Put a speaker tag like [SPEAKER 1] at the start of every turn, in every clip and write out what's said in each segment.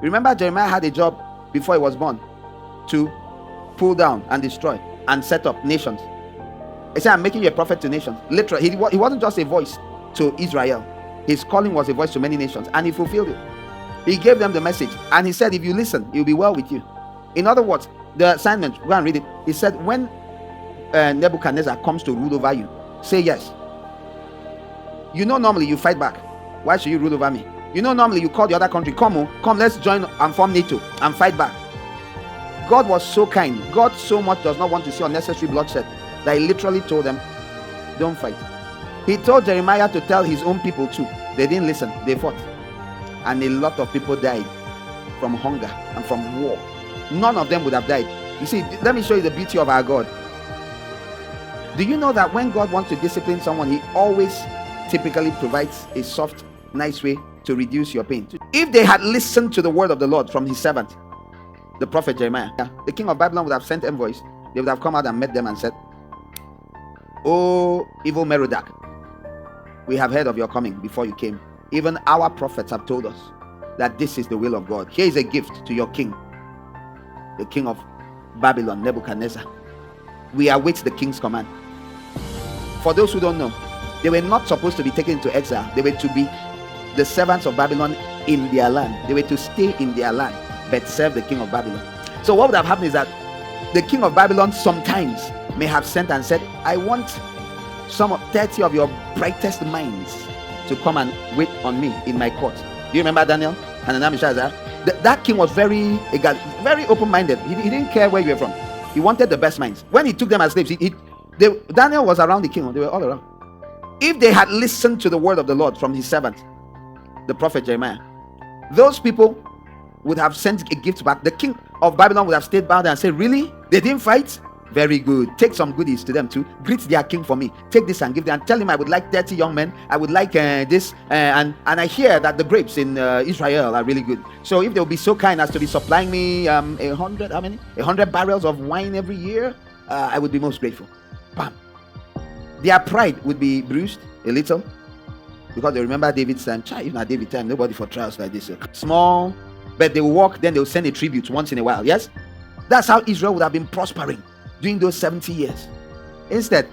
[SPEAKER 1] Remember, Jeremiah had a job before he was born to pull down and destroy and set up nations. He said, I'm making you a prophet to nations. Literally, he wasn't just a voice to Israel. His calling was a voice to many nations, and he fulfilled it. He gave them the message, and he said, if you listen, it will be well with you. In other words, the assignment, go and read it. He said, when Nebuchadnezzar comes to rule over you, say yes. You know, normally you fight back. Why should you rule over me? You know, normally you call the other country, come, let's join and form NATO and fight back. God was so kind. God so much does not want to see unnecessary bloodshed that he literally told them, don't fight. He told Jeremiah to tell his own people too. They didn't listen. They fought. And a lot of people died from hunger and from war. None of them would have died. You see, let me show you the beauty of our God. Do you know that when God wants to discipline someone, he always typically provides a soft, nice way to reduce your pain? If they had listened to the word of the Lord from his servant, the prophet Jeremiah, the king of Babylon would have sent envoys. They would have come out and met them and said, oh, evil Merodach, we have heard of your coming before you came. Even our prophets have told us that this is the will of God. Here is a gift to your king, the king of Babylon, Nebuchadnezzar. We await the king's command. For those who don't know, they were not supposed to be taken into exile. They were to be the servants of Babylon in their land. They were to stay in their land but serve the king of Babylon. So what would have happened is that the king of Babylon sometimes may have sent and said, I want 30 of your brightest minds to come and wait on me in my court. Do you remember Daniel, Hananiah, Mishael, Azariah? That king was very open-minded. He didn't care where you were from. He wanted the best minds. When he took them as slaves, Daniel was around the king. They were all around. If they had listened to the word of the Lord from his servant, the prophet Jeremiah, those people would have sent a gift back. The king of Babylon would have stayed by and said, really? They didn't fight? Very good. Take some goodies to them too. Greet their king for me. Take this and give them, and tell him I would like 30 young men. I would like this, and I hear that the grapes in Israel are really good. So if they'll be so kind as to be supplying me 100 barrels of wine every year, I would be most grateful. Bam. Their pride would be bruised a little, because they remember David's time. Even at David's time, nobody for trials like this. Small, but they will walk, then they'll send a tribute once in a while. Yes, that's how Israel would have been prospering during those 70 years. Instead,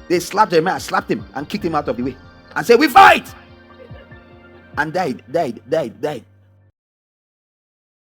[SPEAKER 1] they slapped Jeremiah, slapped him, and kicked him out of the way, and said, we fight! And died.